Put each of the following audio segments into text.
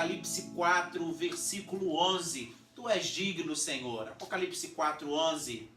Apocalipse 4, versículo 11. Tu és digno, Senhor. Apocalipse 4, 11.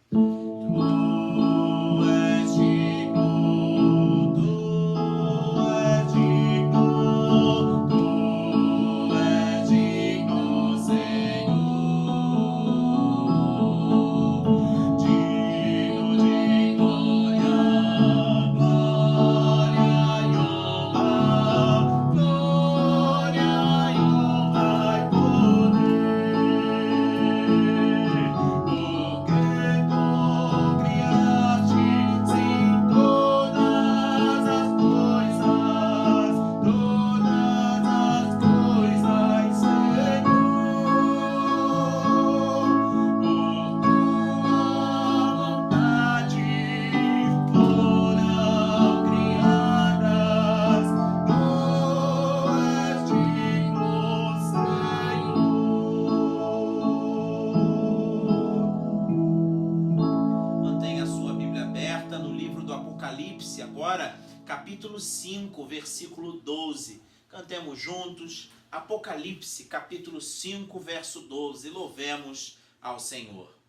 Agora, capítulo 5, versículo 12. Cantemos juntos, Apocalipse, capítulo 5, verso 12. Louvemos ao Senhor.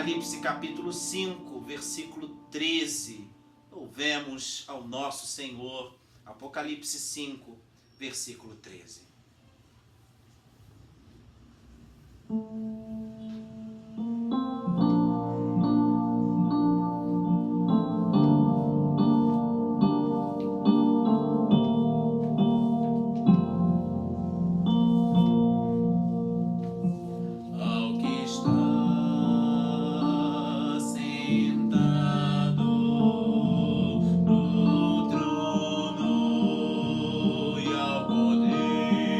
Apocalipse capítulo 5, versículo 13. Louvemos ao nosso Senhor. Apocalipse 5, versículo 13. Poder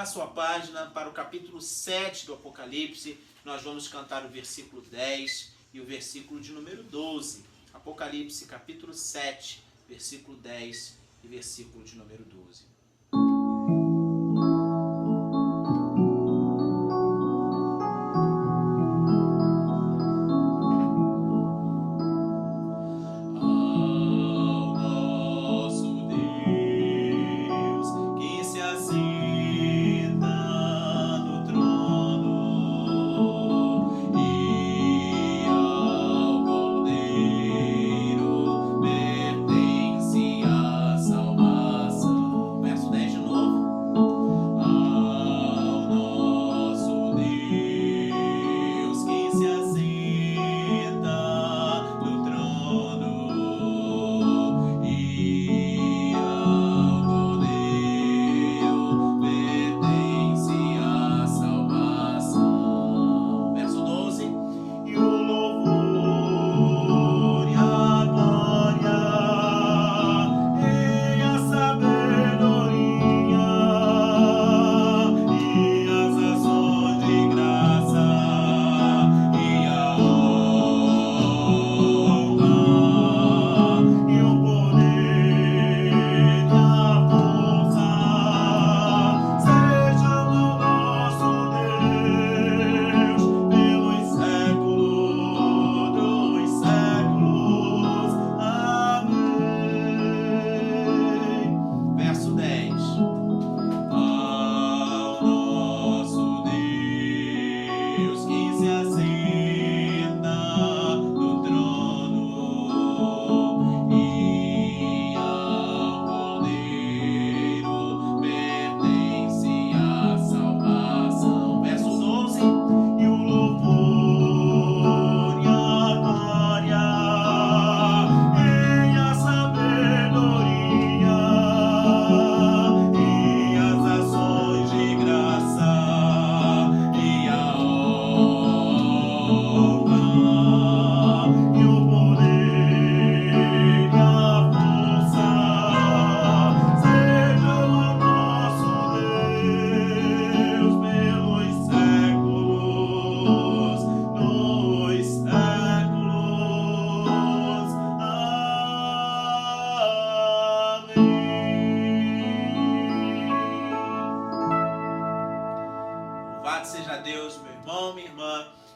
sua página para o capítulo 7 do Apocalipse. Nós vamos cantar o versículo 10 e o versículo de número 12. Apocalipse, capítulo 7, versículo 10 e versículo de número 12.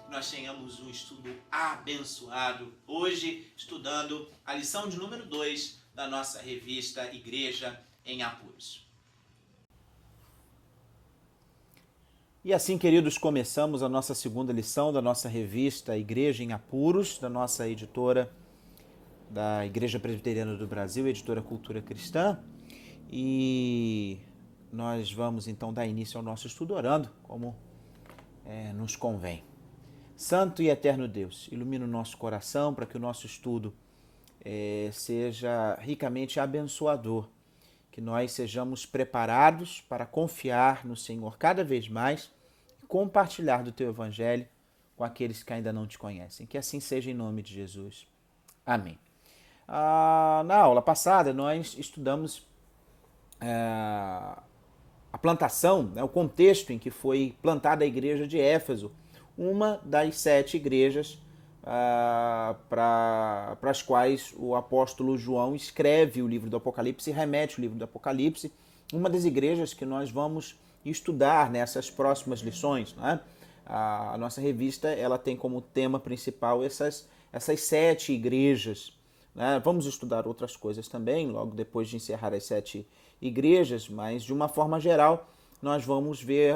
Nós tenhamos um estudo abençoado, hoje estudando a lição de número 2 da nossa revista Igreja em Apuros. E assim, queridos, começamos a nossa segunda lição da nossa revista Igreja em Apuros, da nossa editora da Igreja Presbiteriana do Brasil, editora Cultura Cristã, e nós vamos então dar início ao nosso estudo orando, como nos convém. Santo e eterno Deus, ilumina o nosso coração para que o nosso estudo seja ricamente abençoador, que nós sejamos preparados para confiar no Senhor cada vez mais e compartilhar do Teu Evangelho com aqueles que ainda não Te conhecem. Que assim seja em nome de Jesus. Amém. Na aula passada nós estudamos a plantação, o contexto em que foi plantada a igreja de Éfeso, uma das 7 igrejas para as quais o apóstolo João escreve o livro do Apocalipse e remete o livro do Apocalipse, uma das igrejas que nós vamos estudar nessas próximas lições, né? A nossa revista ela tem como tema principal essas 7 igrejas, né? Vamos estudar outras coisas também, logo depois de encerrar as 7 igrejas, mas de uma forma geral nós vamos ver...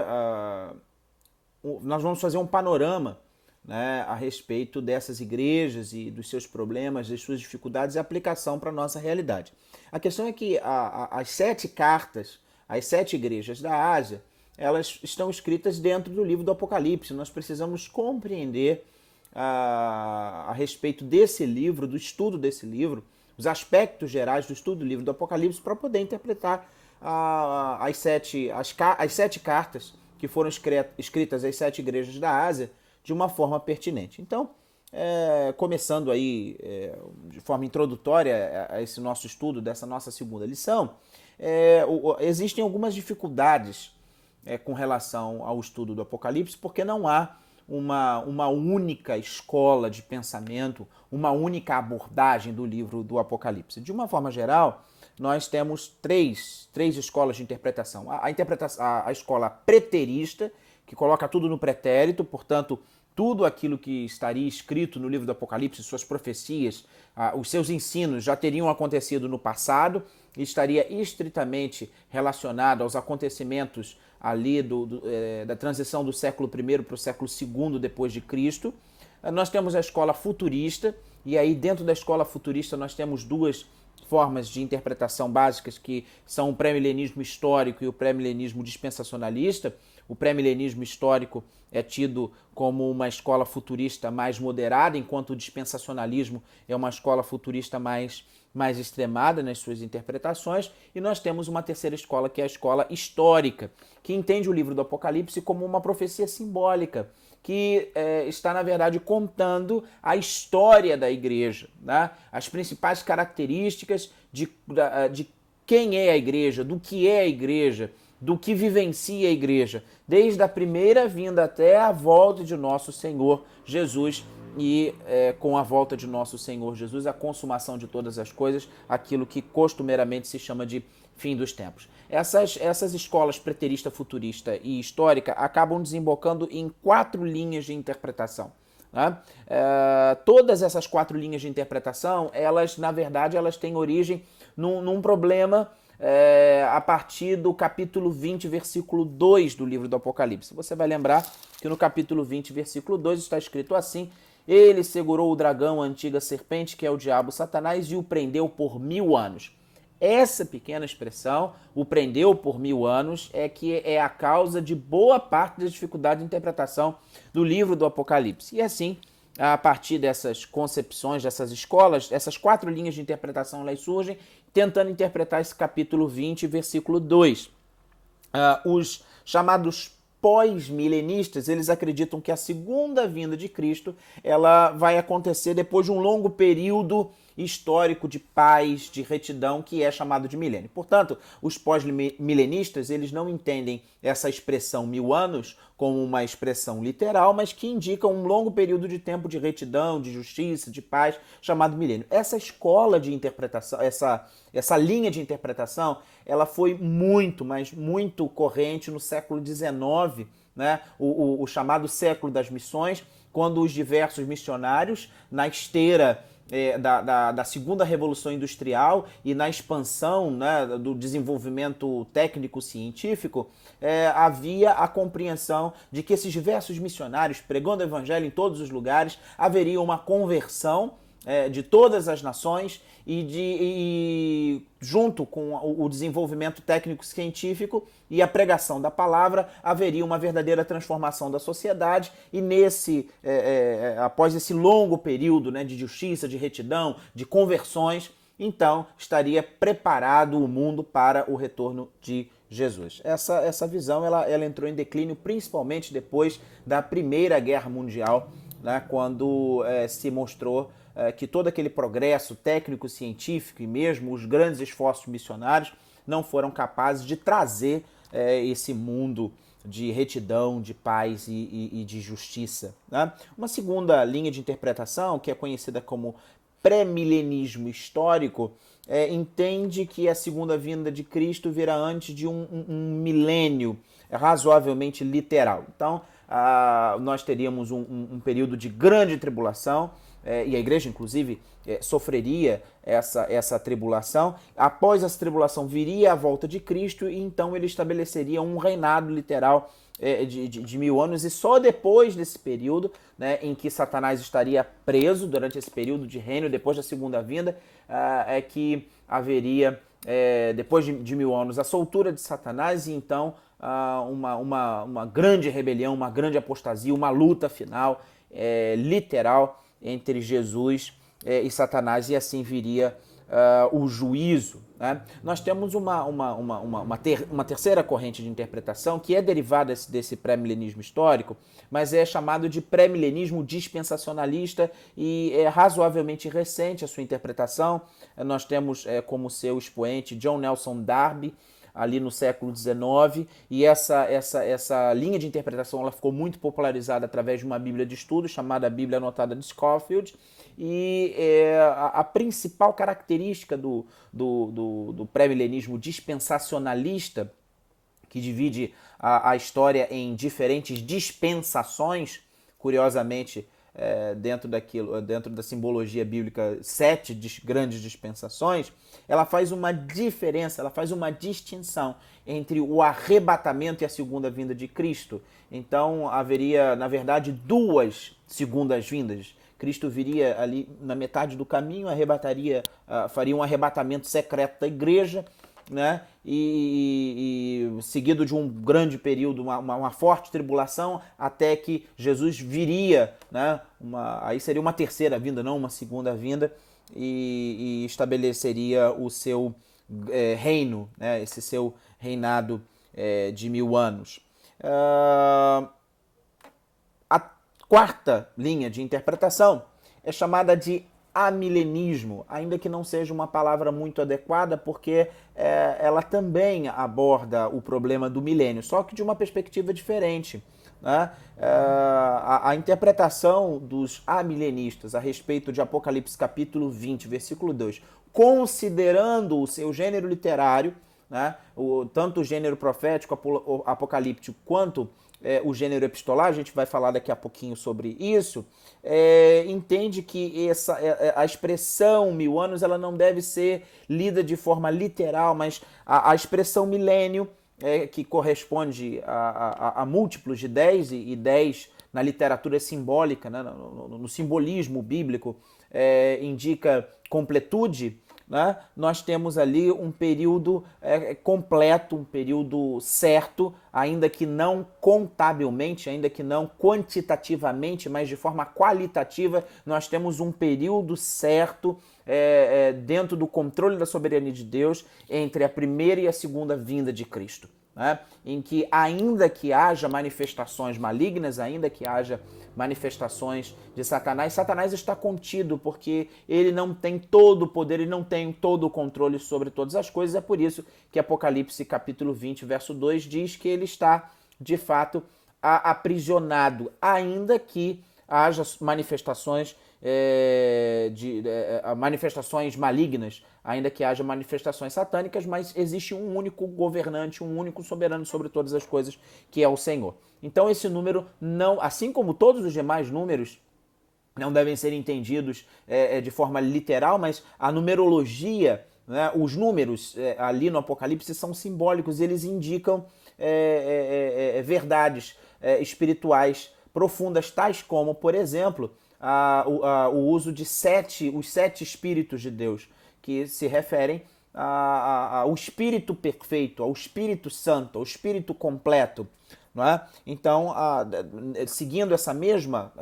nós vamos fazer um panorama, né, a respeito dessas igrejas e dos seus problemas, das suas dificuldades e aplicação para a nossa realidade. A questão é que as 7 cartas, as 7 igrejas da Ásia, elas estão escritas dentro do livro do Apocalipse. Nós precisamos compreender a respeito desse livro, do estudo desse livro, os aspectos gerais do estudo do livro do Apocalipse para poder interpretar as 7 cartas que foram escritas às 7 igrejas da Ásia de uma forma pertinente. Então, começando aí de forma introdutória a esse nosso estudo dessa nossa segunda lição, existem algumas dificuldades com relação ao estudo do Apocalipse, porque não há uma única escola de pensamento, uma única abordagem do livro do Apocalipse. De uma forma geral, nós temos três escolas de interpretação. A escola preterista, que coloca tudo no pretérito, portanto, tudo aquilo que estaria escrito no livro do Apocalipse, suas profecias, os seus ensinos já teriam acontecido no passado e estaria estritamente relacionado aos acontecimentos ali da transição do século I para o século II depois de Cristo. Nós temos a escola futurista, e aí dentro da escola futurista nós temos duas formas de interpretação básicas, que são o pré-milenismo histórico e o pré-milenismo dispensacionalista. O pré-milenismo histórico é tido como uma escola futurista mais moderada, enquanto o dispensacionalismo é uma escola futurista mais extremada nas suas interpretações. E nós temos uma terceira escola, que é a escola histórica, que entende o livro do Apocalipse como uma profecia simbólica, que está, na verdade, contando a história da igreja, né? As principais características de quem é a igreja, do que é a igreja, do que vivencia a igreja, desde a primeira vinda até a volta de nosso Senhor Jesus, e com a volta de nosso Senhor Jesus, a consumação de todas as coisas, aquilo que costumeiramente se chama de fim dos tempos. Essas escolas preterista, futurista e histórica acabam desembocando em 4 linhas de interpretação, né? Todas essas 4 linhas de interpretação, elas, na verdade, elas têm origem num problema a partir do capítulo 20, versículo 2 do livro do Apocalipse. Você vai lembrar que no capítulo 20, versículo 2, está escrito assim: ele segurou o dragão, a antiga serpente, que é o diabo Satanás, e o prendeu por 1000 anos. Essa pequena expressão, o prendeu por 1000 anos, que é a causa de boa parte da dificuldade de interpretação do livro do Apocalipse. E assim, a partir dessas concepções, dessas escolas, essas 4 linhas de interpretação elas surgem, tentando interpretar esse capítulo 20, versículo 2. Os chamados pós-milenistas, eles acreditam que a segunda vinda de Cristo ela vai acontecer depois de um longo período histórico de paz, de retidão, que é chamado de milênio. Portanto, os pós-milenistas, eles não entendem essa expressão 1000 anos como uma expressão literal, mas que indica um longo período de tempo de retidão, de justiça, de paz, chamado milênio. Essa escola de interpretação, essa linha de interpretação, ela foi muito, mas muito corrente no século XIX, né? O chamado século das missões, quando os diversos missionários, na esteira da segunda revolução industrial e na expansão, né, do desenvolvimento técnico-científico, havia a compreensão de que esses diversos missionários, pregando o evangelho em todos os lugares, haveria uma conversão de todas as nações e junto com o desenvolvimento técnico-científico e a pregação da palavra, haveria uma verdadeira transformação da sociedade, e após esse longo período, né, de justiça, de retidão, de conversões, então estaria preparado o mundo para o retorno de Jesus. Essa visão ela entrou em declínio principalmente depois da Primeira Guerra Mundial, né, quando se mostrou que todo aquele progresso técnico-científico e mesmo os grandes esforços missionários não foram capazes de trazer esse mundo de retidão, de paz e de justiça, né? Uma segunda linha de interpretação, que é conhecida como pré-milenismo histórico, entende que a segunda vinda de Cristo virá antes de um milênio razoavelmente literal. Então, nós teríamos um período de grande tribulação, e a igreja, inclusive, sofreria essa tribulação. Após essa tribulação viria a volta de Cristo, e então ele estabeleceria um reinado literal de 1000 anos, e só depois desse período, né, em que Satanás estaria preso, durante esse período de reino, depois da segunda vinda, é que haveria, depois de 1000 anos, a soltura de Satanás, e então uma grande rebelião, uma grande apostasia, uma luta final, literal, entre Jesus e Satanás, e assim viria o juízo, né? Nós temos uma terceira corrente de interpretação que é derivada desse pré-milenismo histórico, mas é chamado de pré-milenismo dispensacionalista, e é razoavelmente recente a sua interpretação. Nós temos como seu expoente John Nelson Darby, ali no século XIX, e essa linha de interpretação ela ficou muito popularizada através de uma Bíblia de estudo chamada Bíblia Anotada de Scofield, e a principal característica do pré-milenismo dispensacionalista, que divide a história em diferentes dispensações, curiosamente, dentro da simbologia bíblica, 7 grandes dispensações, ela faz uma diferença, ela faz uma distinção entre o arrebatamento e a segunda vinda de Cristo. Então haveria, na verdade, 2 segundas vindas. Cristo viria ali na metade do caminho, faria um arrebatamento secreto da igreja, né? E seguido de um grande período, uma forte tribulação, até que Jesus viria, né? Aí seria uma terceira vinda, não uma segunda vinda, e estabeleceria o seu reino, né? Esse seu reinado de 1000 anos. A quarta linha de interpretação é chamada de amilenismo, ainda que não seja uma palavra muito adequada, porque ela também aborda o problema do milênio, só que de uma perspectiva diferente, né? A interpretação dos amilenistas a respeito de Apocalipse capítulo 20, versículo 2, considerando o seu gênero literário, né? Tanto o gênero profético, apocalíptico, quanto o gênero epistolar, a gente vai falar daqui a pouquinho sobre isso, entende que a expressão 1000 anos ela não deve ser lida de forma literal, mas a expressão milênio, que corresponde a múltiplos de 10 e 10 na literatura simbólica, né, no simbolismo bíblico, indica completude, né? Nós temos ali um período completo, um período certo, ainda que não contabilmente, ainda que não quantitativamente, mas de forma qualitativa, nós temos um período certo dentro do controle da soberania de Deus entre a primeira e a segunda vinda de Cristo, né? Em que ainda que haja manifestações malignas, ainda que haja manifestações de Satanás, Satanás está contido porque ele não tem todo o poder, ele não tem todo o controle sobre todas as coisas. É por isso que Apocalipse capítulo 20, verso 2 diz que ele está, de fato, aprisionado, ainda que haja manifestações manifestações malignas, ainda que haja manifestações satânicas, mas existe um único governante, um único soberano sobre todas as coisas, que é o Senhor. Então esse número não, assim como todos os demais números, não devem ser entendidos de forma literal, mas a numerologia, né, os números ali no Apocalipse são simbólicos, eles indicam verdades espirituais profundas, tais como, por exemplo, o uso de os 7 Espíritos de Deus, que se referem ao Espírito perfeito, ao Espírito Santo, ao Espírito completo. Não é? Então, seguindo essa mesma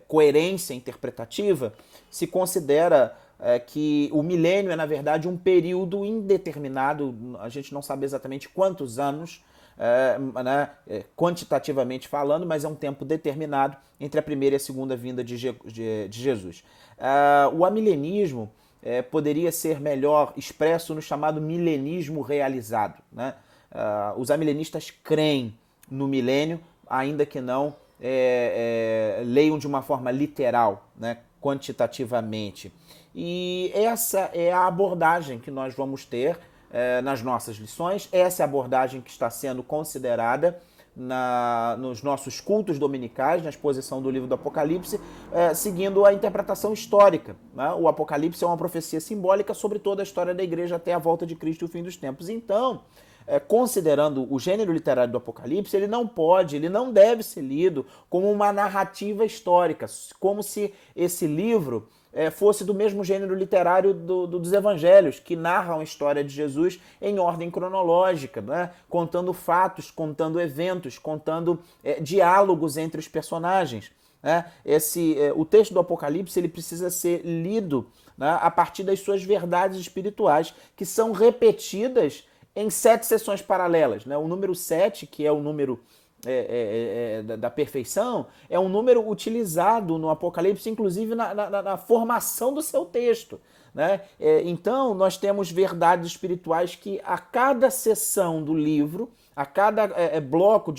coerência interpretativa, se considera que o milênio é, na verdade, um período indeterminado, a gente não sabe exatamente quantos anos, quantitativamente falando, mas é um tempo determinado entre a primeira e a segunda vinda de Jesus. O amilenismo poderia ser melhor expresso no chamado milenismo realizado, né? Os amilenistas creem no milênio, ainda que não leiam de uma forma literal, né, quantitativamente. E essa é a abordagem que nós vamos ter nas nossas lições, essa é a abordagem que está sendo considerada nos nossos cultos dominicais, na exposição do livro do Apocalipse, seguindo a interpretação histórica, né? O Apocalipse é uma profecia simbólica sobre toda a história da igreja até a volta de Cristo e o fim dos tempos. Então, considerando o gênero literário do Apocalipse, ele não deve ser lido como uma narrativa histórica, como se esse livro fosse do mesmo gênero literário dos evangelhos, que narram a história de Jesus em ordem cronológica, né? Contando fatos, contando eventos, contando diálogos entre os personagens. Né? O texto do Apocalipse ele precisa ser lido, né, a partir das suas verdades espirituais, que são repetidas em 7 sessões paralelas, né? O número 7, que é o número da perfeição, é um número utilizado no Apocalipse, inclusive na formação do seu texto, né? Então, nós temos verdades espirituais que a cada sessão do livro, a cada bloco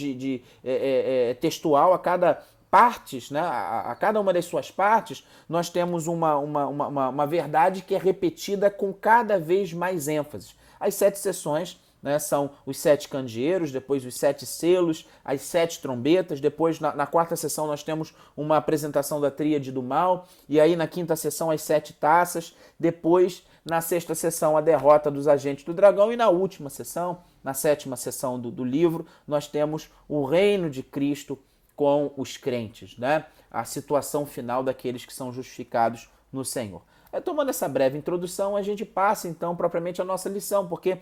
textual, a cada partes, né? A cada uma das suas partes, nós temos uma verdade que é repetida com cada vez mais ênfase. As 7 sessões, né, são os 7 candeeiros, depois os 7 selos, as 7 trombetas, depois na quarta sessão nós temos uma apresentação da tríade do mal, e aí na quinta sessão as 7 taças, depois na sexta sessão a derrota dos agentes do dragão, e na última sessão, na sétima sessão do livro, nós temos o reino de Cristo com os crentes, né? A situação final daqueles que são justificados no Senhor. Tomando essa breve introdução, a gente passa então propriamente a nossa lição, porque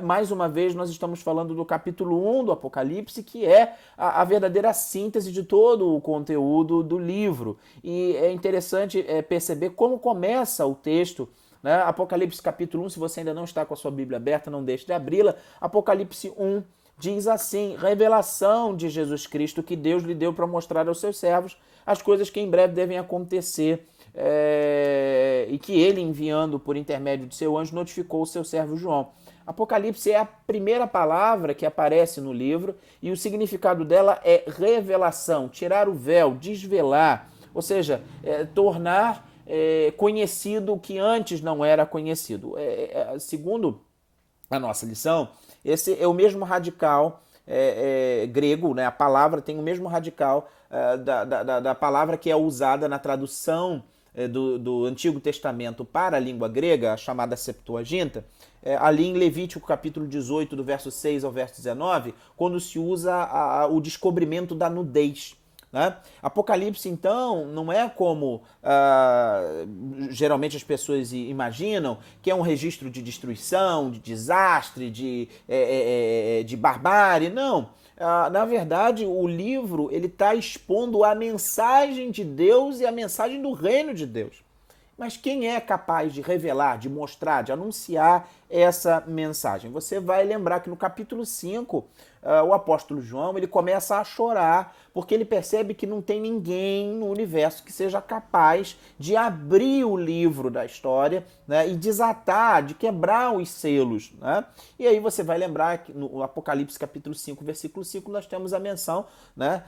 mais uma vez nós estamos falando do capítulo 1 do Apocalipse, que é a verdadeira síntese de todo o conteúdo do livro. E é interessante perceber como começa o texto, né? Apocalipse capítulo 1, se você ainda não está com a sua Bíblia aberta, não deixe de abri-la. Apocalipse 1 diz assim: revelação de Jesus Cristo que Deus lhe deu para mostrar aos seus servos as coisas que em breve devem acontecer, e que ele, enviando por intermédio de seu anjo, notificou o seu servo João. Apocalipse é a primeira palavra que aparece no livro e o significado dela é revelação, tirar o véu, desvelar, ou seja, tornar conhecido o que antes não era conhecido. Segundo a nossa lição, esse é o mesmo radical grego, né? A palavra tem o mesmo radical da palavra que é usada na tradução do Antigo Testamento para a língua grega, a chamada Septuaginta, ali em Levítico capítulo 18, do verso 6 ao verso 19, quando se usa o descobrimento da nudez. Né? Apocalipse, então, não é como geralmente as pessoas imaginam, que é um registro de destruição, de desastre, de barbárie. Não. Na verdade, o livro ele está expondo a mensagem de Deus e a mensagem do reino de Deus. Mas quem é capaz de revelar, de mostrar, de anunciar essa mensagem? Você vai lembrar que no capítulo 5, o apóstolo João ele começa a chorar porque ele percebe que não tem ninguém no universo que seja capaz de abrir o livro da história, né, e desatar, de quebrar os selos. Né? E aí você vai lembrar que no Apocalipse capítulo 5, versículo 5, nós temos a menção, né,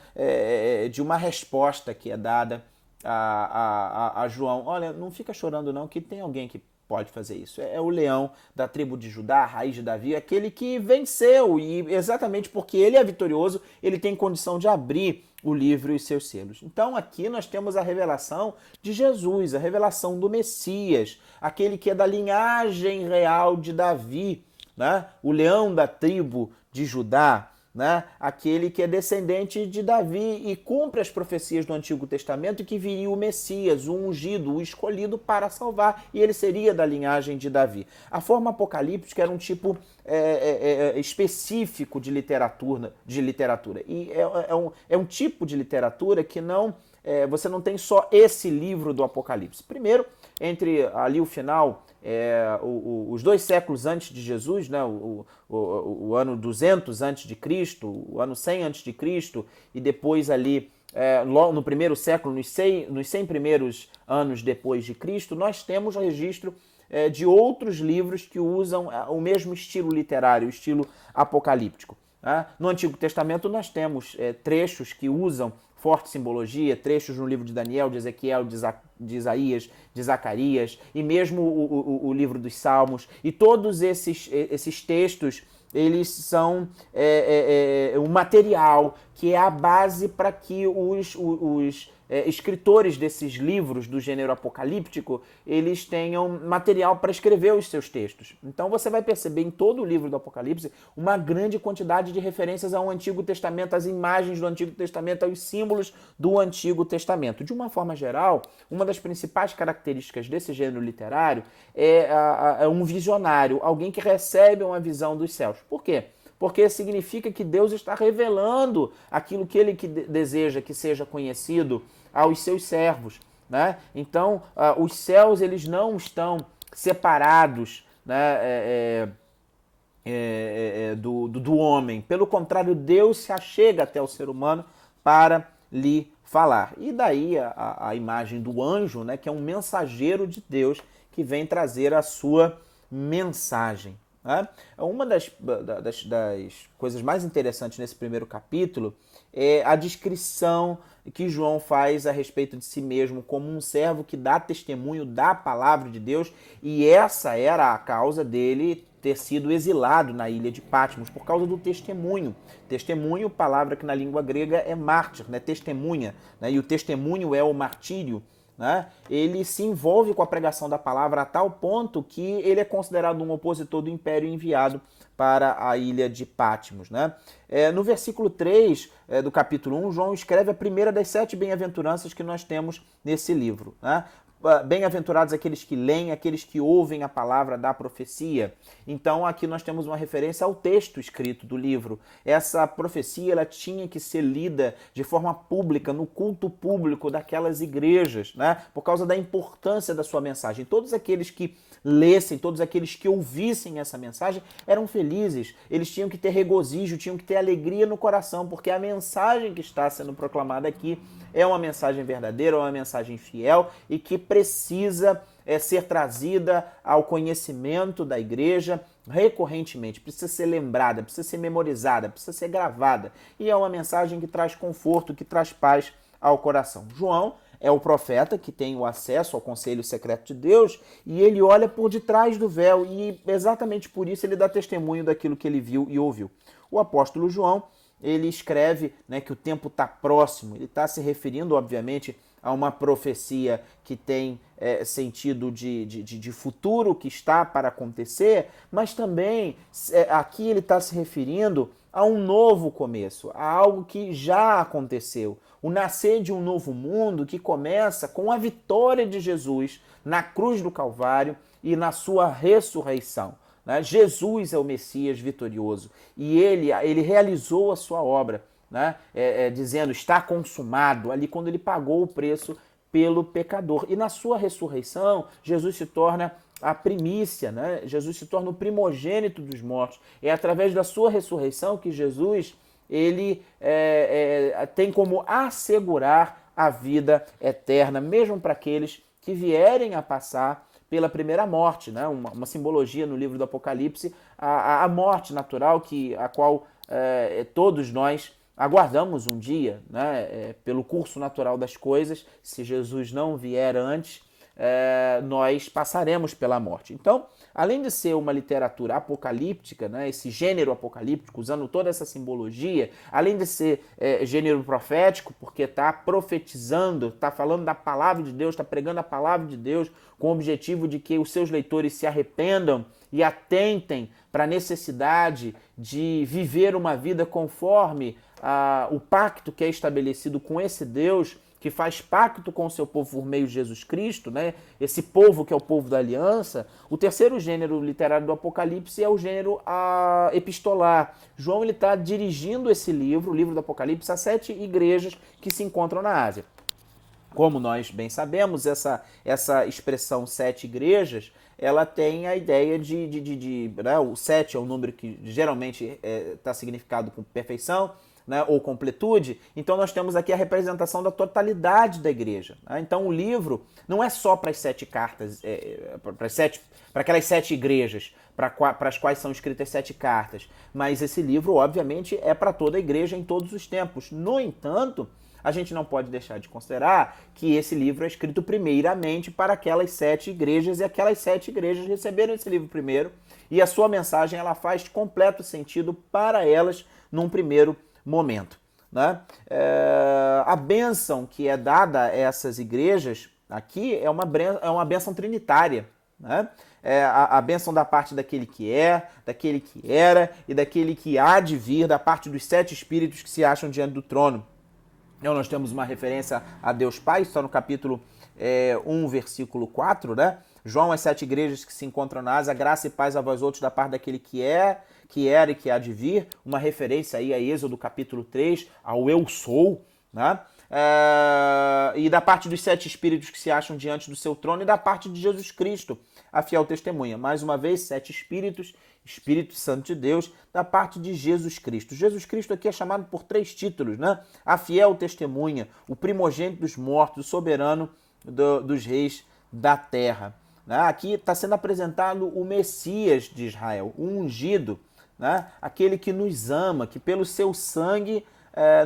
de uma resposta que é dada a João. Olha, não fica chorando não, que tem alguém que pode fazer isso. É o leão da tribo de Judá, a raiz de Davi, aquele que venceu, e exatamente porque ele é vitorioso, ele tem condição de abrir o livro e seus selos. Então aqui nós temos a revelação de Jesus, a revelação do Messias, aquele que é da linhagem real de Davi, né? O leão da tribo de Judá, né? Aquele que é descendente de Davi e cumpre as profecias do Antigo Testamento, e que viria o Messias, o ungido, o escolhido para salvar, e ele seria da linhagem de Davi. A forma apocalíptica era um tipo específico de literatura. E é um tipo de literatura que não... você não tem só esse livro do Apocalipse. Primeiro, entre ali o final... os 2 séculos antes de Jesus, né, o ano 200 antes de Cristo, o ano 100 antes de Cristo, e depois ali no primeiro século, nos 100 primeiros anos depois de Cristo, nós temos registro de outros livros que usam o mesmo estilo literário, o estilo apocalíptico. Né? No Antigo Testamento nós temos trechos que usam forte simbologia, trechos no livro de Daniel, de Ezequiel, de Isaías, de Zacarias, e mesmo o livro dos Salmos, e todos esses textos, eles são um material que é a base para que os escritores desses livros do gênero apocalíptico, eles tenham material para escrever os seus textos. Então você vai perceber em todo o livro do Apocalipse uma grande quantidade de referências ao Antigo Testamento, às imagens do Antigo Testamento, aos símbolos do Antigo Testamento. De uma forma geral, uma das principais características desse gênero literário é um visionário, alguém que recebe uma visão dos céus. Por quê? Porque significa que Deus está revelando aquilo que ele deseja que seja conhecido aos seus servos. Né? Então, os céus eles não estão separados, né, do homem. Pelo contrário, Deus se achega até o ser humano para lhe falar. E daí a imagem do anjo, né, que é um mensageiro de Deus, que vem trazer a sua mensagem. Né? Uma das coisas mais interessantes nesse primeiro capítulo é a descrição que João faz a respeito de si mesmo como um servo que dá testemunho da palavra de Deus, e essa era a causa dele ter sido exilado na ilha de Patmos, por causa do testemunho. Testemunho, palavra que na língua grega é mártir, né? Testemunha, né? E o testemunho é o martírio. Né? Ele se envolve com a pregação da palavra a tal ponto que ele é considerado um opositor do império enviado para a ilha de Patmos. Né? No versículo 3 do capítulo 1, João escreve a primeira das 7 bem-aventuranças que nós temos nesse livro. Né? Bem-aventurados aqueles que leem, aqueles que ouvem a palavra da profecia. Então aqui nós temos uma referência ao texto escrito do livro. Essa profecia ela tinha que ser lida de forma pública, no culto público daquelas igrejas, né? Por causa da importância da sua mensagem. Todos aqueles que lessem, todos aqueles que ouvissem essa mensagem eram felizes. Eles tinham que ter regozijo, tinham que ter alegria no coração, porque a mensagem que está sendo proclamada aqui é uma mensagem verdadeira, é uma mensagem fiel e que precisa ser trazida ao conhecimento da igreja recorrentemente, precisa ser lembrada, precisa ser memorizada, precisa ser gravada. E é uma mensagem que traz conforto, que traz paz ao coração. João é o profeta que tem o acesso ao conselho secreto de Deus e ele olha por detrás do véu e exatamente por isso ele dá testemunho daquilo que ele viu e ouviu. O apóstolo João, ele escreve, né, que o tempo está próximo. Ele está se referindo, obviamente, a uma profecia que tem sentido de futuro que está para acontecer, mas também aqui ele está se referindo a um novo começo, a algo que já aconteceu. O nascer de um novo mundo que começa com a vitória de Jesus na cruz do Calvário e na sua ressurreição. Jesus é o Messias vitorioso e ele realizou a sua obra, né? Dizendo está consumado, ali quando ele pagou o preço pelo pecador. E na sua ressurreição, Jesus se torna a primícia, né? Jesus se torna o primogênito dos mortos. É através da sua ressurreição que Jesus ele tem como assegurar a vida eterna, mesmo para aqueles que vierem a passar pela primeira morte, né? Uma simbologia no livro do Apocalipse, a morte natural a qual todos nós aguardamos um dia, né? Pelo curso natural das coisas, se Jesus não vier antes, nós passaremos pela morte. Então, além de ser uma literatura apocalíptica, né, esse gênero apocalíptico, usando toda essa simbologia, além de ser gênero profético, porque está profetizando, está falando da palavra de Deus, está pregando a palavra de Deus com o objetivo de que os seus leitores se arrependam e atentem para a necessidade de viver uma vida conforme o pacto que é estabelecido com esse Deus, que faz pacto com o seu povo por meio de Jesus Cristo, né? Esse povo que é o povo da aliança. O terceiro gênero literário do Apocalipse é o gênero epistolar. João está dirigindo esse livro, o livro do Apocalipse, a 7 igrejas que se encontram na Ásia. Como nós bem sabemos, essa expressão 7 igrejas, ela tem a ideia né? O 7 é um número que geralmente está significado com perfeição, né, ou completude. Então nós temos aqui a representação da totalidade da igreja. Né? Então o livro não é só para as 7 cartas, para aquelas 7 igrejas para as quais são escritas 7 cartas, mas esse livro obviamente é para toda a igreja em todos os tempos. No entanto, a gente não pode deixar de considerar que esse livro é escrito primeiramente para aquelas 7 igrejas e aquelas 7 igrejas receberam esse livro primeiro e a sua mensagem ela faz completo sentido para elas num primeiro momento. Né? A bênção que é dada a essas igrejas aqui é uma bênção trinitária. Né? A bênção da parte daquele que é, daquele que era e daquele que há de vir, da parte dos 7 espíritos que se acham diante do trono. Então nós temos uma referência a Deus Pai, está no capítulo 1, versículo 4, né? João, as 7 igrejas que se encontram na Ásia, graça e paz a vós outros da parte daquele que é, que era e que há de vir, uma referência aí a Êxodo capítulo 3, ao eu sou, né? E da parte dos 7 espíritos que se acham diante do seu trono e da parte de Jesus Cristo, a fiel testemunha. Mais uma vez, 7 espíritos, Espírito Santo de Deus, da parte de Jesus Cristo. Jesus Cristo aqui é chamado por 3 títulos, né? A fiel testemunha, o primogênito dos mortos, o soberano dos reis da terra. né? Aqui está sendo apresentado o Messias de Israel, o ungido, né? Aquele que nos ama, que pelo seu sangue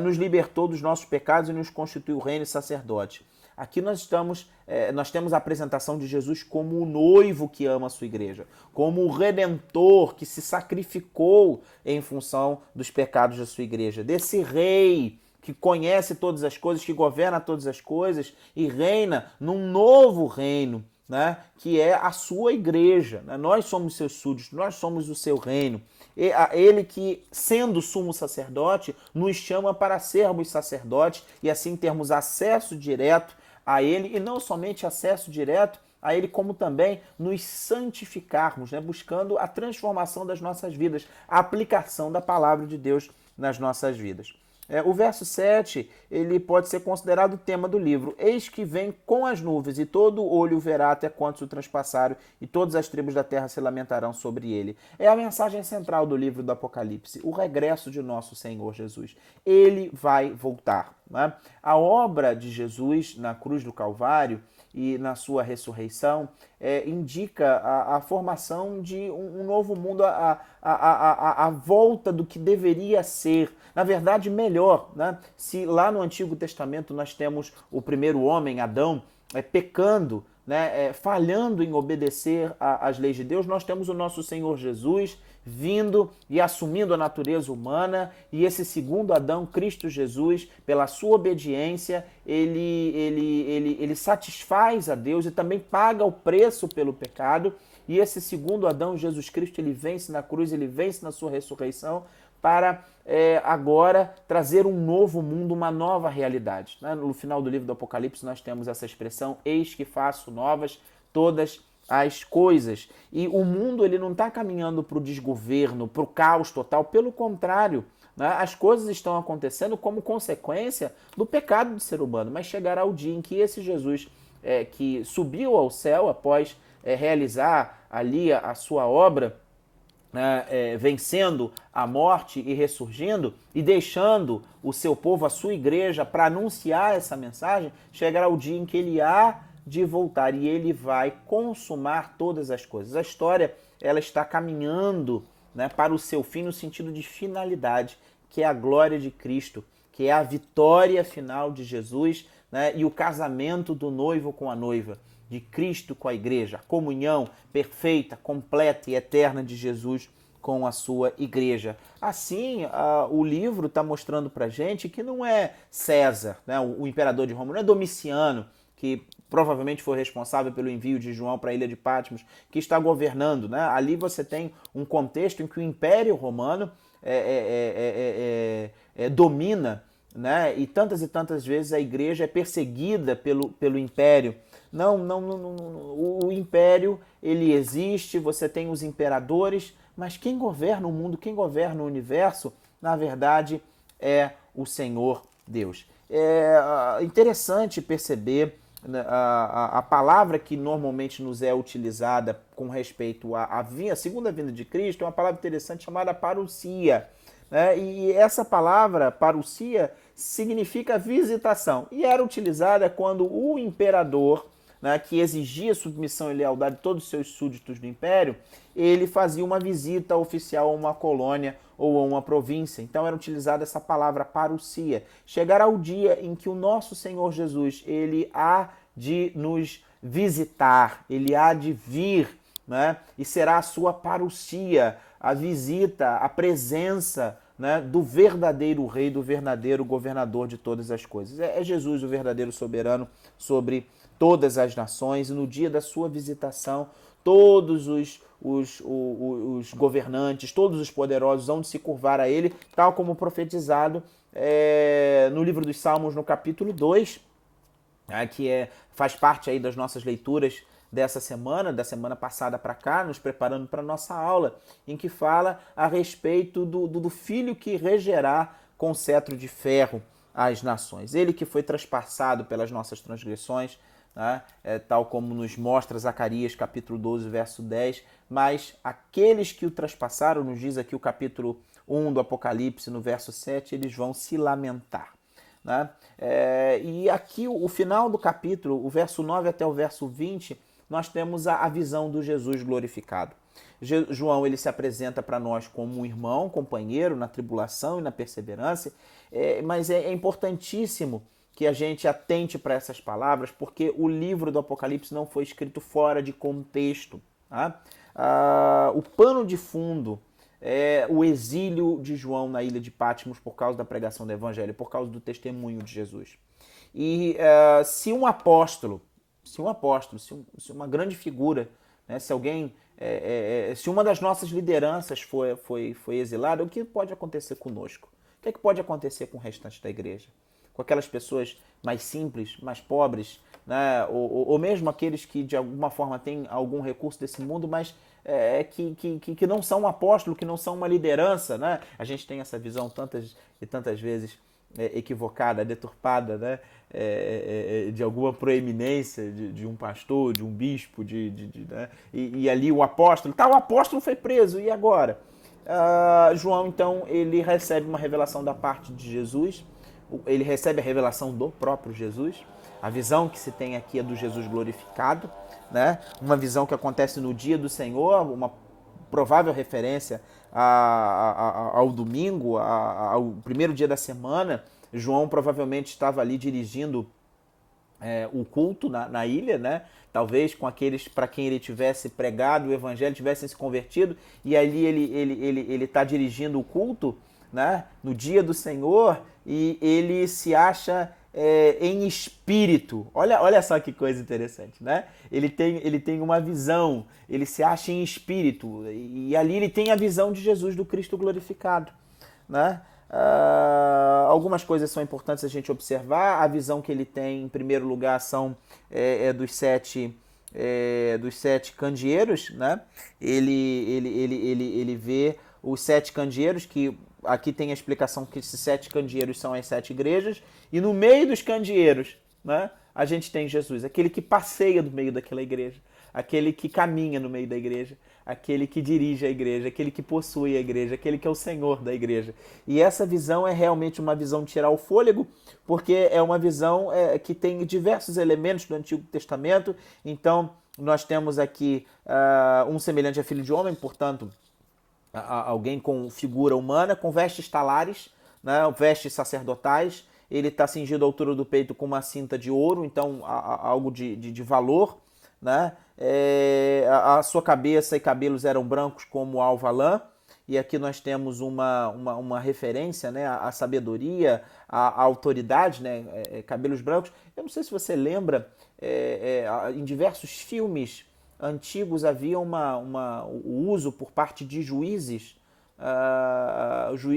nos libertou dos nossos pecados e nos constituiu reino e sacerdote. Aqui nós temos a apresentação de Jesus como o noivo que ama a sua igreja, como o redentor que se sacrificou em função dos pecados da sua igreja, desse rei que conhece todas as coisas, que governa todas as coisas e reina num novo reino, né, que é a sua igreja. Né? Nós somos seus súditos, nós somos o seu reino. Ele que, sendo sumo sacerdote, nos chama para sermos sacerdotes e assim termos acesso direto a ele, e não somente acesso direto a ele, como também nos santificarmos, né, buscando a transformação das nossas vidas, a aplicação da palavra de Deus nas nossas vidas. O verso 7, ele pode ser considerado o tema do livro. Eis que vem com as nuvens, e todo olho verá até quantos o transpassaram, e todas as tribos da terra se lamentarão sobre ele. É a mensagem central do livro do Apocalipse, o regresso de nosso Senhor Jesus. Ele vai voltar. Né? A obra de Jesus na cruz do Calvário e na sua ressurreição indica a formação de um novo mundo, a volta do que deveria ser, na verdade, melhor. Né? Se lá no Antigo Testamento nós temos o primeiro homem, Adão, pecando, né, falhando em obedecer às leis de Deus, nós temos o nosso Senhor Jesus vindo e assumindo a natureza humana, e esse segundo Adão, Cristo Jesus, pela sua obediência, ele satisfaz a Deus e também paga o preço pelo pecado, e esse segundo Adão, Jesus Cristo, ele vence na cruz, ele vence na sua ressurreição, para agora trazer um novo mundo, uma nova realidade. Né? No final do livro do Apocalipse nós temos essa expressão, eis que faço novas todas as coisas. E o mundo ele não está caminhando para o desgoverno, para o caos total, pelo contrário, né? As coisas estão acontecendo como consequência do pecado do ser humano, mas chegará o dia em que esse Jesus que subiu ao céu após realizar ali a sua obra, vencendo a morte e ressurgindo e deixando o seu povo, a sua igreja, para anunciar essa mensagem, chegará o dia em que ele há de voltar e ele vai consumar todas as coisas. A história ela está caminhando, né, para o seu fim no sentido de finalidade, que é a glória de Cristo, que é a vitória final de Jesus, né, e o casamento do noivo com a noiva, de Cristo com a igreja, a comunhão perfeita, completa e eterna de Jesus com a sua igreja. Assim, o livro está mostrando para a gente que não é César, né, o imperador de Roma, não é Domiciano, que provavelmente foi responsável pelo envio de João para a ilha de Patmos, que está governando. Né? Ali você tem um contexto em que o Império Romano domina, né? E tantas vezes a igreja é perseguida pelo Império. Não, o Império ele existe, você tem os imperadores, mas quem governa o mundo, quem governa o universo, na verdade, é o Senhor Deus. É interessante perceber a palavra que normalmente nos é utilizada com respeito à segunda vinda de Cristo é uma palavra interessante chamada parousia. Né? E essa palavra, parousia, significa visitação. E era utilizada quando o imperador, né, que exigia submissão e lealdade de todos os seus súditos do império, ele fazia uma visita oficial a uma colônia ou a uma província. Então era utilizada essa palavra parousia. Chegará o dia em que o nosso Senhor Jesus, ele há de nos visitar, ele há de vir, né, e será a sua parousia, a visita, a presença, né, do verdadeiro rei, do verdadeiro governador de todas as coisas. É Jesus o verdadeiro soberano sobre todas as nações, e no dia da sua visitação, todos os governantes, todos os poderosos vão se curvar a ele, tal como profetizado no livro dos Salmos, no capítulo 2, que faz parte aí das nossas leituras dessa semana, da semana passada para cá, nos preparando para a nossa aula, em que fala a respeito do filho que regerá com cetro de ferro as nações. Ele que foi traspassado pelas nossas transgressões, né? Tal como nos mostra Zacarias capítulo 12, verso 10, mas aqueles que o traspassaram, nos diz aqui o capítulo 1 do Apocalipse, no verso 7, eles vão se lamentar. Né? E aqui o final do capítulo, o verso 9 até o verso 20, nós temos a visão do Jesus glorificado. João, ele se apresenta para nós como um irmão, companheiro na tribulação e na perseverança, mas é importantíssimo que a gente atente para essas palavras, porque o livro do Apocalipse não foi escrito fora de contexto. Tá? O pano de fundo é o exílio de João na ilha de Patmos por causa da pregação do Evangelho, por causa do testemunho de Jesus. E se um apóstolo, se uma grande figura, né, se alguém, se uma das nossas lideranças foi exilada, o que pode acontecer conosco? O que é que pode acontecer com o restante da igreja? Com aquelas pessoas mais simples, mais pobres, né? ou mesmo aqueles que de alguma forma têm algum recurso desse mundo, mas que não são um apóstolo, que não são uma liderança. Né? A gente tem essa visão tantas e tantas vezes equivocada, deturpada, né? De alguma proeminência de um pastor, de um bispo, né? E ali o apóstolo foi preso, e agora? João, então, ele recebe uma revelação da parte de Jesus, ele recebe a revelação do próprio Jesus. A visão que se tem aqui é do Jesus glorificado, né? Uma visão que acontece no dia do Senhor, uma provável referência ao domingo, ao primeiro dia da semana. João provavelmente estava ali dirigindo o culto na ilha, né? Talvez com aqueles para quem ele tivesse pregado o evangelho, tivessem se convertido, e ali ele está dirigindo o culto, né? No dia do Senhor, e ele se acha em espírito. Olha só que coisa interessante, né? Ele tem uma visão, ele se acha em espírito, e ali ele tem a visão de Jesus, do Cristo glorificado, né? Algumas coisas são importantes a gente observar. A visão que ele tem, em primeiro lugar, são dos sete candeeiros, né? Ele vê os 7 candeeiros, que aqui tem a explicação que esses 7 candeeiros são as 7 igrejas, e no meio dos candeeiros, né, a gente tem Jesus, aquele que passeia no meio daquela igreja, aquele que caminha no meio da igreja, aquele que dirige a igreja, aquele que possui a igreja, aquele que é o Senhor da igreja. E essa visão é realmente uma visão de tirar o fôlego, porque é uma visão que tem diversos elementos do Antigo Testamento. Então, nós temos aqui um semelhante a filho de homem, portanto, alguém com figura humana, com vestes talares, né, vestes sacerdotais. Ele está cingido à altura do peito com uma cinta de ouro, então algo de valor, né? A sua cabeça e cabelos eram brancos como alva lã, e aqui nós temos uma referência, né, à sabedoria, à autoridade, né, cabelos brancos. Eu não sei se você lembra, em diversos filmes antigos havia o uso por parte de juízes,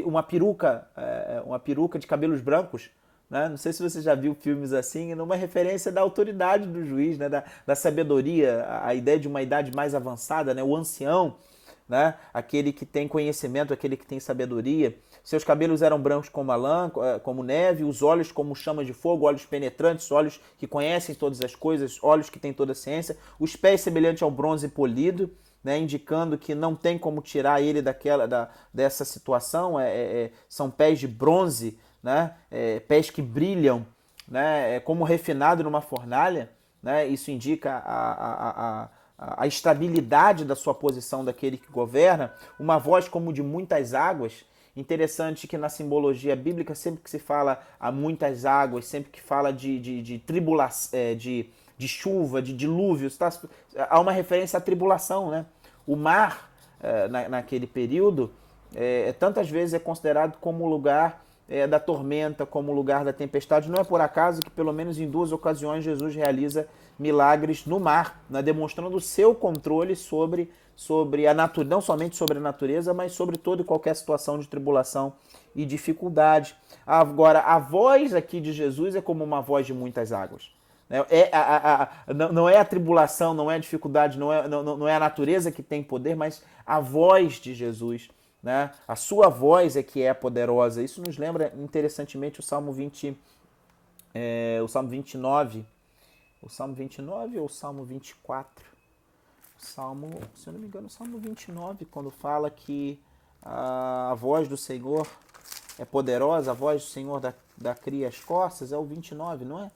uma peruca de cabelos brancos, né? Não sei se você já viu filmes assim, numa referência da autoridade do juiz, né? da sabedoria, a ideia de uma idade mais avançada, né? O ancião, né? Aquele que tem conhecimento, aquele que tem sabedoria. Seus cabelos eram brancos como a lã, como neve, os olhos como chamas de fogo, olhos penetrantes, olhos que conhecem todas as coisas, olhos que têm toda a ciência, os pés semelhantes ao bronze polido, né, indicando que não tem como tirar ele dessa situação. São pés de bronze, né, pés que brilham, né, como refinado numa fornalha, né, isso indica a estabilidade da sua posição daquele que governa. Uma voz como de muitas águas. Interessante que na simbologia bíblica, sempre que se fala a muitas águas, sempre que fala de tribulação, de chuva, de dilúvios, há uma referência à tribulação, né? O mar, naquele período, tantas vezes é considerado como lugar da tormenta, como lugar da tempestade. Não é por acaso que, pelo menos em 2 ocasiões, Jesus realiza milagres no mar, né, demonstrando o seu controle sobre a natureza, não somente sobre a natureza, mas sobre toda e qualquer situação de tribulação e dificuldade. Agora, a voz aqui de Jesus é como uma voz de muitas águas. Não é a tribulação, não é a dificuldade, não é a natureza que tem poder, mas a voz de Jesus, né? A sua voz é que é poderosa. Isso nos lembra, interessantemente, o Salmo 29. O Salmo 29 ou o Salmo 24? Se eu não me engano, o Salmo 29, quando fala que a voz do Senhor é poderosa, a voz do Senhor cria as costas, é o 29, não é?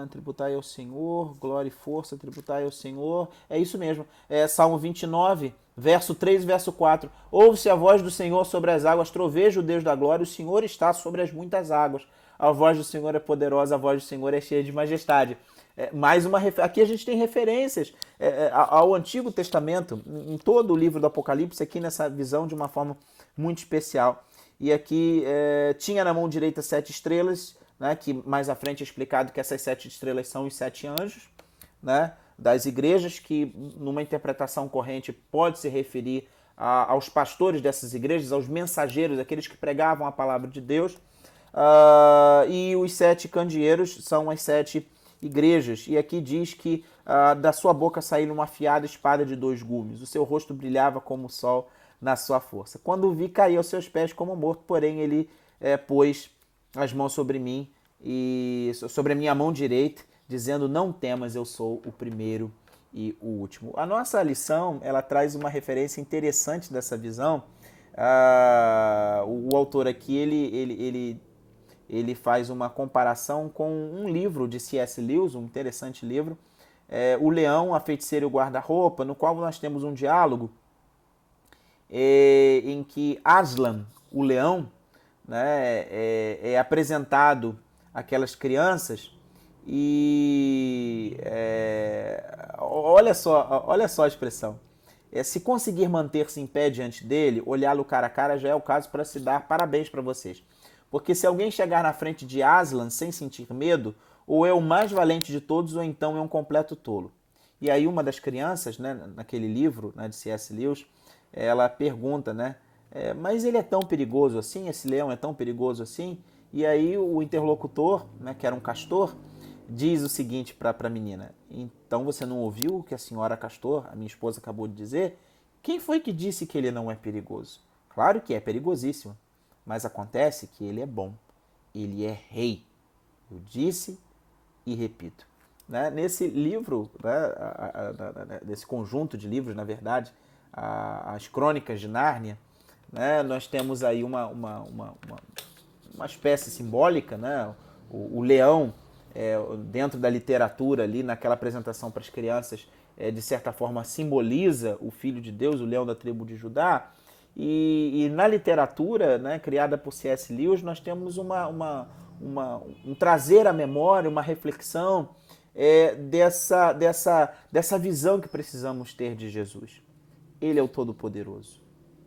Tributai ao Senhor, glória e força, tributai ao Senhor. É isso mesmo. Salmo 29, verso 3 e verso 4. Ouve-se a voz do Senhor sobre as águas, troveja o Deus da glória, o Senhor está sobre as muitas águas. A voz do Senhor é poderosa, a voz do Senhor é cheia de majestade. Aqui a gente tem referências ao Antigo Testamento, em todo o livro do Apocalipse, aqui nessa visão de uma forma muito especial. E aqui tinha na mão direita 7 estrelas, né, que mais à frente é explicado que essas 7 estrelas são os 7 anjos, né, das igrejas, que numa interpretação corrente pode se referir aos pastores dessas igrejas, aos mensageiros, aqueles que pregavam a palavra de Deus. E os 7 candeeiros são as 7 igrejas. E aqui diz que da sua boca saiu uma afiada espada de 2 gumes. O seu rosto brilhava como o sol na sua força. Quando o vi, caí aos seus pés como morto, porém ele pôs as mãos sobre mim e sobre a minha mão direita, dizendo: não temas, eu sou o primeiro e o último. A nossa lição, ela traz uma referência interessante dessa visão. O autor aqui, ele faz uma comparação com um livro de C.S. Lewis, um interessante livro, O Leão, a Feiticeira e o Guarda-Roupa, no qual nós temos um diálogo em que Aslan, o leão, né, é apresentado àquelas crianças e olha só a expressão. Se conseguir manter-se em pé diante dele, olhá-lo cara a cara, já é o caso para se dar parabéns para vocês. Porque se alguém chegar na frente de Aslan sem sentir medo, ou é o mais valente de todos, ou então é um completo tolo. E aí uma das crianças, né, naquele livro, né, de C.S. Lewis, ela pergunta, né, mas ele é tão perigoso assim? Esse leão é tão perigoso assim? E aí o interlocutor, né, que era um castor, diz o seguinte para a menina: então você não ouviu o que a senhora castor, a minha esposa, acabou de dizer? Quem foi que disse que ele não é perigoso? Claro que é perigosíssimo, mas acontece que ele é bom, ele é rei. Eu disse e repito. Né? Nesse livro, né, desse conjunto de livros, na verdade, as Crônicas de Nárnia, né, nós temos aí uma espécie simbólica, né? O leão, dentro da literatura ali, naquela apresentação para as crianças, de certa forma simboliza o Filho de Deus, o leão da tribo de Judá. E na literatura, né, criada por C.S. Lewis, nós temos um trazer à memória, uma reflexão dessa visão que precisamos ter de Jesus. Ele é o Todo-Poderoso.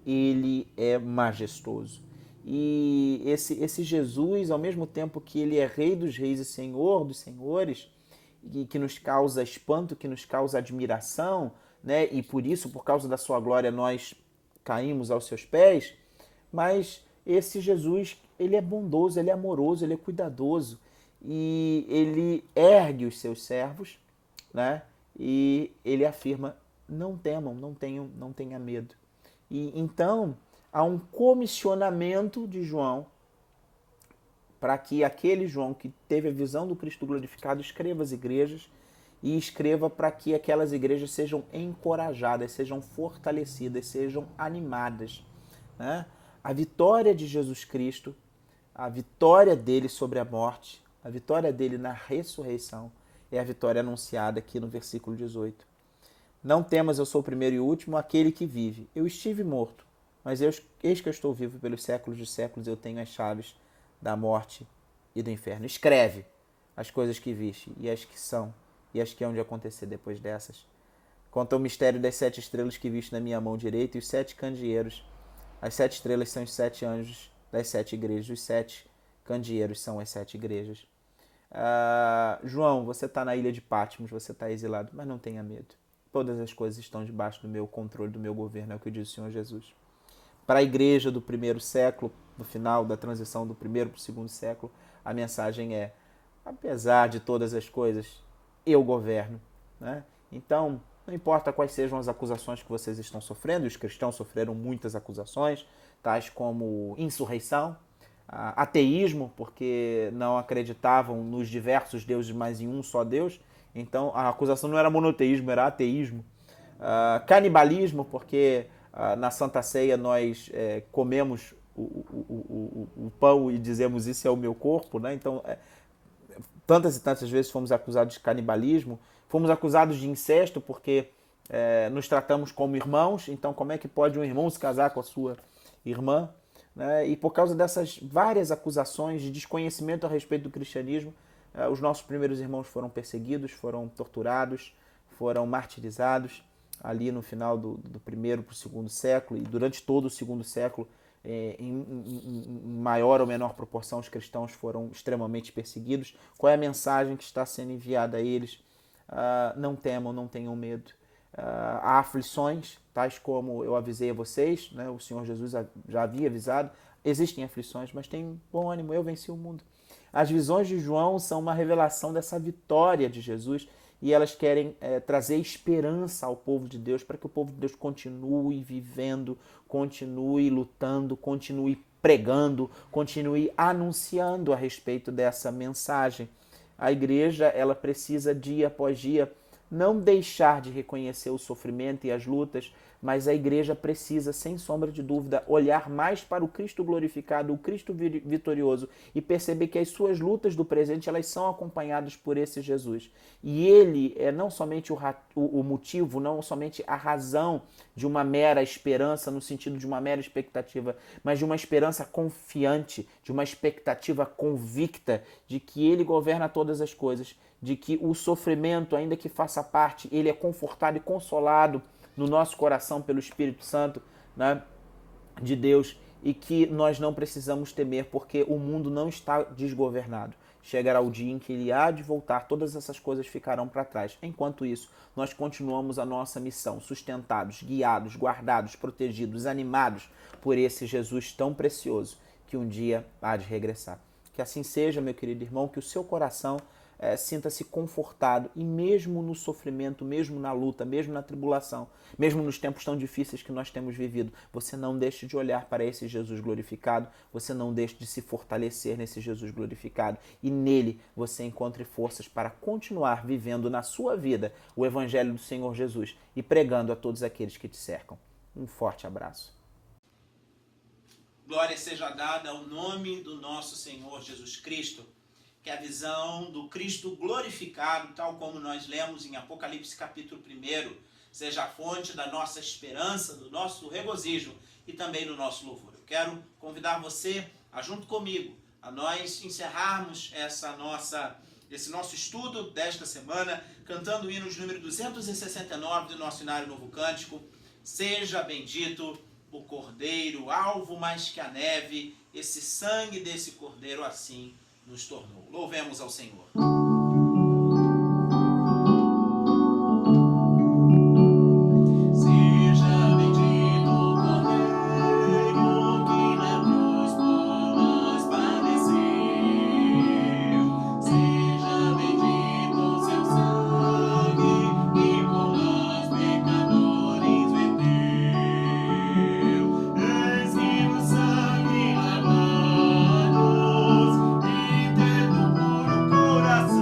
Ele é majestoso. E esse Jesus, ao mesmo tempo que ele é Rei dos Reis e Senhor dos Senhores, que nos causa espanto, que nos causa admiração, né? E por isso, por causa da sua glória, nós caímos aos seus pés, mas esse Jesus, ele é bondoso, ele é amoroso, ele é cuidadoso, e ele ergue os seus servos, né? E ele afirma: não temam, não tenha medo. E então há um comissionamento de João para que aquele João que teve a visão do Cristo glorificado escreva as igrejas, e escreva para que aquelas igrejas sejam encorajadas, sejam fortalecidas, sejam animadas. Né? A vitória de Jesus Cristo, a vitória dele sobre a morte, a vitória dele na ressurreição, é a vitória anunciada aqui no versículo 18. Não temas, eu sou o primeiro e o último, aquele que vive. Eu estive morto, mas eis que eu estou vivo pelos séculos dos séculos, eu tenho as chaves da morte e do inferno. Escreve as coisas que viste e as que são e as que hão de acontecer depois dessas. Conta o mistério das 7 estrelas que viste na minha mão direita e os 7 candeeiros. As 7 estrelas são os 7 anjos das 7 igrejas. Os 7 candeeiros são as 7 igrejas. João, você está na ilha de Patmos, você está exilado, mas não tenha medo. Todas as coisas estão debaixo do meu controle, do meu governo, é o que diz o Senhor Jesus. Para a igreja do primeiro século, no final da transição do primeiro para o segundo século, a mensagem é: apesar de todas as coisas, eu governo. Né? Então, não importa quais sejam as acusações que vocês estão sofrendo, os cristãos sofreram muitas acusações, tais como insurreição, ateísmo, porque não acreditavam nos diversos deuses, mas em um só Deus. Então, a acusação não era monoteísmo, era ateísmo. Canibalismo, porque na Santa Ceia nós comemos o pão e dizemos: isso é o meu corpo. Né? Então, tantas e tantas vezes fomos acusados de canibalismo, fomos acusados de incesto porque nos tratamos como irmãos, então como é que pode um irmão se casar com a sua irmã? Né? E por causa dessas várias acusações de desconhecimento a respeito do cristianismo, os nossos primeiros irmãos foram perseguidos, foram torturados, foram martirizados ali no final do primeiro para o segundo século, e durante todo o segundo século, em maior ou menor proporção, os cristãos foram extremamente perseguidos. Qual é a mensagem que está sendo enviada a eles? Não temam, não tenham medo. Há aflições, tais como eu avisei a vocês, né? O Senhor Jesus já havia avisado. Existem aflições, mas tem bom ânimo, eu venci o mundo. As visões de João são uma revelação dessa vitória de Jesus, e elas querem trazer esperança ao povo de Deus, para que o povo de Deus continue vivendo, continue lutando, continue pregando, continue anunciando a respeito dessa mensagem. A igreja, ela precisa dia após dia não deixar de reconhecer o sofrimento e as lutas, mas a igreja precisa, sem sombra de dúvida, olhar mais para o Cristo glorificado, o Cristo vitorioso, e perceber que as suas lutas do presente, elas são acompanhadas por esse Jesus. E ele é não somente o motivo, não somente a razão de uma mera esperança, no sentido de uma mera expectativa, mas de uma esperança confiante, de uma expectativa convicta de que ele governa todas as coisas, de que o sofrimento, ainda que faça parte, ele é confortado e consolado no nosso coração pelo Espírito Santo, né, de Deus, e que nós não precisamos temer, porque o mundo não está desgovernado. Chegará o dia em que ele há de voltar, todas essas coisas ficarão para trás. Enquanto isso, nós continuamos a nossa missão, sustentados, guiados, guardados, protegidos, animados por esse Jesus tão precioso, que um dia há de regressar. Que assim seja, meu querido irmão, que o seu coração sinta-se confortado, e mesmo no sofrimento, mesmo na luta, mesmo na tribulação, mesmo nos tempos tão difíceis que nós temos vivido, você não deixe de olhar para esse Jesus glorificado, você não deixe de se fortalecer nesse Jesus glorificado, e nele você encontre forças para continuar vivendo na sua vida o Evangelho do Senhor Jesus e pregando a todos aqueles que te cercam. Um forte abraço. Glória seja dada ao nome do nosso Senhor Jesus Cristo. Que a visão do Cristo glorificado, tal como nós lemos em Apocalipse capítulo 1, seja a fonte da nossa esperança, do nosso regozijo e também do nosso louvor. Eu quero convidar você a, junto comigo, a nós encerrarmos esse nosso estudo desta semana, cantando o hino de número 269 do nosso Inário Novo Cântico. Seja bendito o Cordeiro, alvo mais que a neve, esse sangue desse Cordeiro assim nos tornou. Louvemos ao Senhor. Coração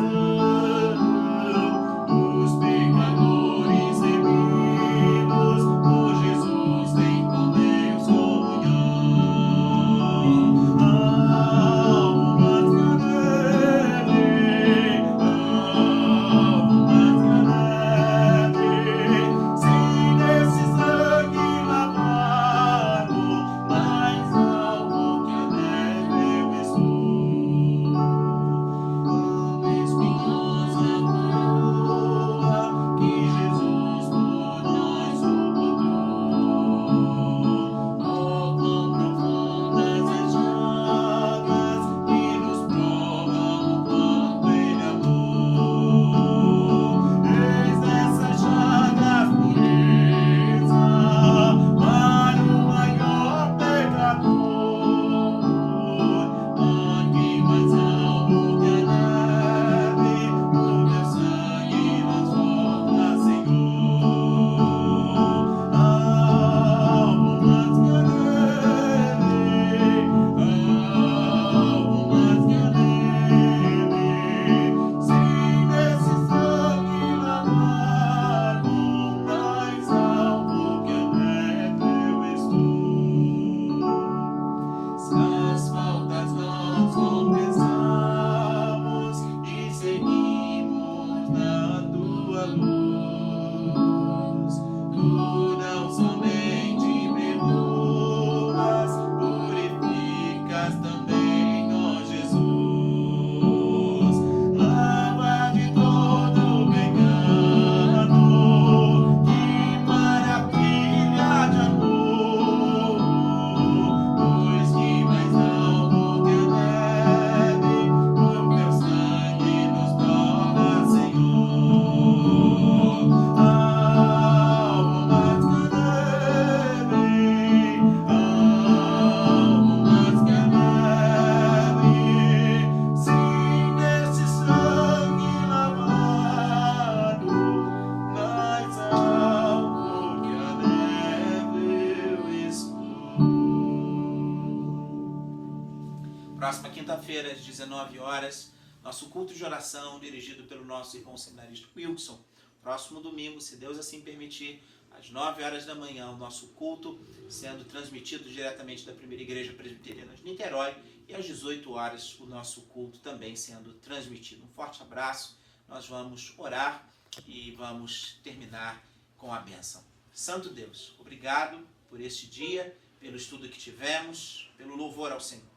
quinta-feira, às 19 horas, nosso culto de oração dirigido pelo nosso irmão seminarista Wilson. Próximo domingo, se Deus assim permitir, às 9 horas da manhã, o nosso culto sendo transmitido diretamente da Primeira Igreja Presbiteriana de Niterói, e às 18 horas o nosso culto também sendo transmitido. Um forte abraço, nós vamos orar e vamos terminar com a bênção. Santo Deus, obrigado por este dia, pelo estudo que tivemos, pelo louvor ao Senhor.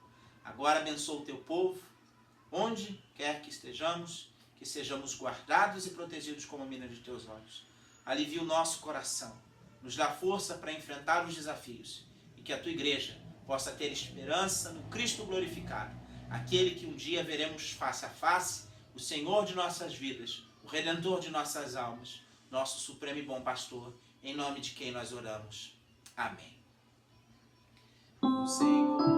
Agora abençoa o teu povo, onde quer que estejamos, que sejamos guardados e protegidos como a mina de teus olhos. Alivia o nosso coração, nos dá força para enfrentar os desafios e que a tua igreja possa ter esperança no Cristo glorificado, aquele que um dia veremos face a face, o Senhor de nossas vidas, o Redentor de nossas almas, nosso supremo e bom pastor, em nome de quem nós oramos. Amém. O Senhor